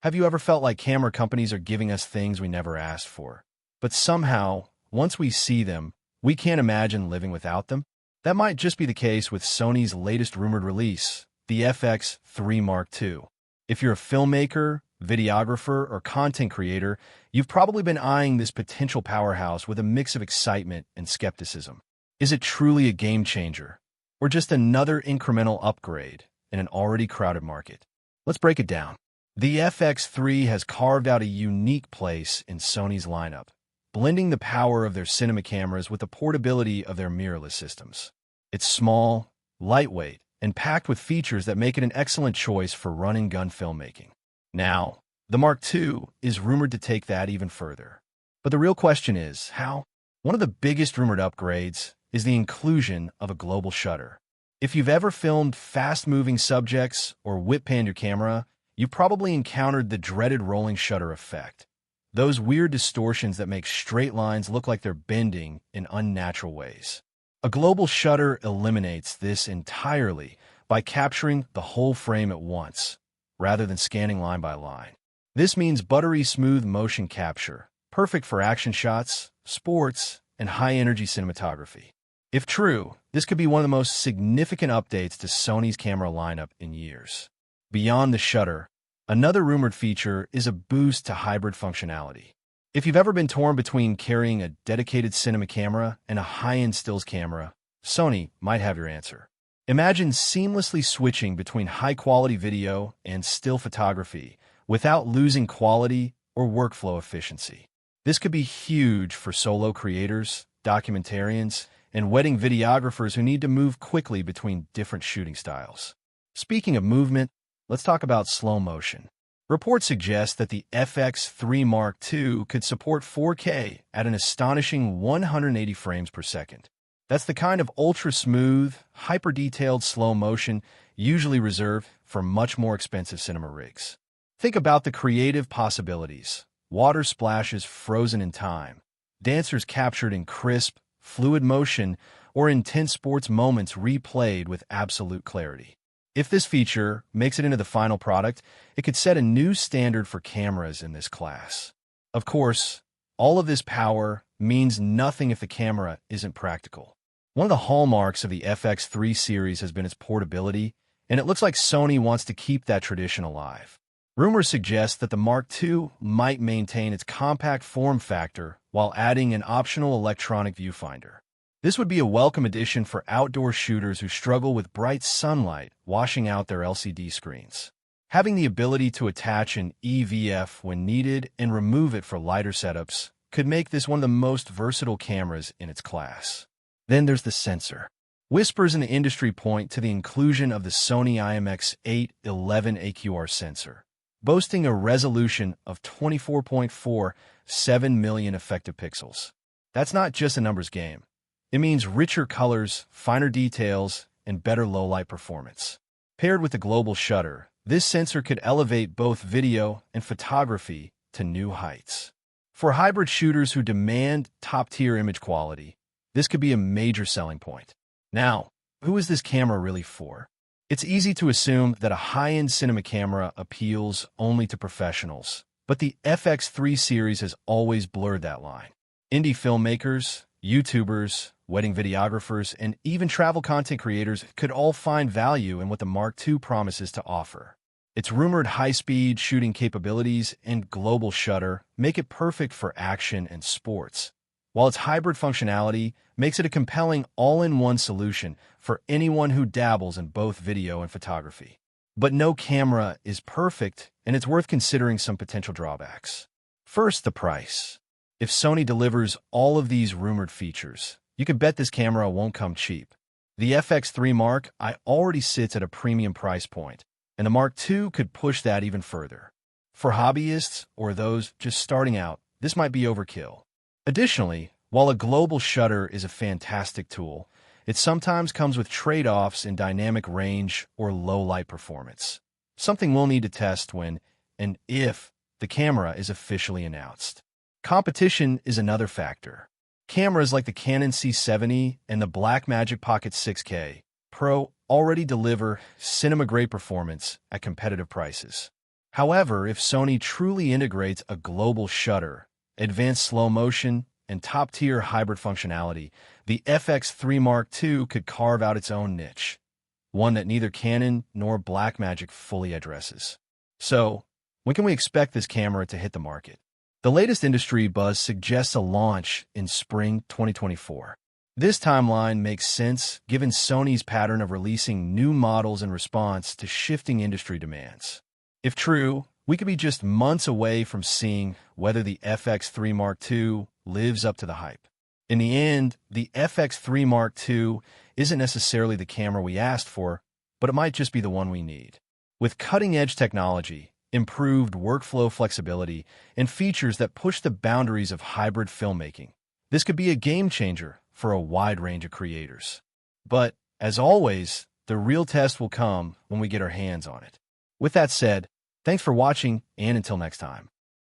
Have you ever felt like camera companies are giving us things we never asked for? But somehow, once we see them, we can't imagine living without them? That might just be the case with Sony's latest rumored release, the FX3 Mark II. If you're a filmmaker, videographer, or content creator, you've probably been eyeing this potential powerhouse with a mix of excitement and skepticism. Is it truly a game changer, or just another incremental upgrade in an already crowded market? Let's break it down. The FX3 has carved out a unique place in Sony's lineup, blending the power of their cinema cameras with the portability of their mirrorless systems. It's small, lightweight, and packed with features that make it an excellent choice for run-and-gun filmmaking. Now, the Mark II is rumored to take that even further. But the real question is, how? One of the biggest rumored upgrades is the inclusion of a global shutter. If you've ever filmed fast-moving subjects or whip-panned your camera, you've probably encountered the dreaded rolling shutter effect. Those weird distortions that make straight lines look like they're bending in unnatural ways. A global shutter eliminates this entirely by capturing the whole frame at once, rather than scanning line by line. This means buttery smooth motion capture, perfect for action shots, sports, and high-energy cinematography. If true, this could be one of the most significant updates to Sony's camera lineup in years. Beyond the shutter, another rumored feature is a boost to hybrid functionality. If you've ever been torn between carrying a dedicated cinema camera and a high-end stills camera, Sony might have your answer. Imagine seamlessly switching between high-quality video and still photography without losing quality or workflow efficiency. This could be huge for solo creators, documentarians, and wedding videographers who need to move quickly between different shooting styles. Speaking of movement, let's talk about slow motion. Reports suggest that the FX3 Mark II could support 4K at an astonishing 180 frames per second. That's the kind of ultra-smooth, hyper-detailed slow motion usually reserved for much more expensive cinema rigs. Think about the creative possibilities. Water splashes frozen in time, dancers captured in crisp, fluid motion, or intense sports moments replayed with absolute clarity. If this feature makes it into the final product, it could set a new standard for cameras in this class. Of course, all of this power means nothing if the camera isn't practical. One of the hallmarks of the FX3 series has been its portability, and it looks like Sony wants to keep that tradition alive. Rumors suggest that the Mark II might maintain its compact form factor while adding an optional electronic viewfinder. This would be a welcome addition for outdoor shooters who struggle with bright sunlight washing out their LCD screens. Having the ability to attach an EVF when needed and remove it for lighter setups could make this one of the most versatile cameras in its class. Then there's the sensor. Whispers in the industry point to the inclusion of the Sony IMX811 AQR sensor, boasting a resolution of 24.47 million effective pixels. That's not just a numbers game. It means richer colors, finer details, and better low-light performance. Paired with the global shutter, this sensor could elevate both video and photography to new heights. For hybrid shooters who demand top-tier image quality, this could be a major selling point. Now, who is this camera really for? It's easy to assume that a high-end cinema camera appeals only to professionals, but the FX3 series has always blurred that line. Indie filmmakers, YouTubers, wedding videographers, and even travel content creators could all find value in what the Mark II promises to offer. Its rumored high-speed shooting capabilities and global shutter make it perfect for action and sports, while its hybrid functionality makes it a compelling all-in-one solution for anyone who dabbles in both video and photography. But no camera is perfect, and it's worth considering some potential drawbacks. First, the price. If Sony delivers all of these rumored features, you can bet this camera won't come cheap. The FX3 Mark I already sits at a premium price point, and the Mark II could push that even further. For hobbyists or those just starting out, this might be overkill. Additionally, while a global shutter is a fantastic tool, it sometimes comes with trade-offs in dynamic range or low-light performance, something we'll need to test when and if the camera is officially announced. Competition is another factor. Cameras like the Canon C70 and the Blackmagic Pocket 6K Pro already deliver cinema-grade performance at competitive prices. However, if Sony truly integrates a global shutter, advanced slow motion, and top-tier hybrid functionality, the FX3 Mark II could carve out its own niche, one that neither Canon nor Blackmagic fully addresses. So, when can we expect this camera to hit the market? The latest industry buzz suggests a launch in spring 2024. This timeline makes sense given Sony's pattern of releasing new models in response to shifting industry demands. If true, we could be just months away from seeing whether the FX3 Mark II lives up to the hype. In the end, the FX3 Mark II isn't necessarily the camera we asked for, but it might just be the one we need. With cutting-edge technology, improved workflow flexibility, and features that push the boundaries of hybrid filmmaking, this could be a game-changer for a wide range of creators. But, as always, the real test will come when we get our hands on it. With that said, thanks for watching, and until next time.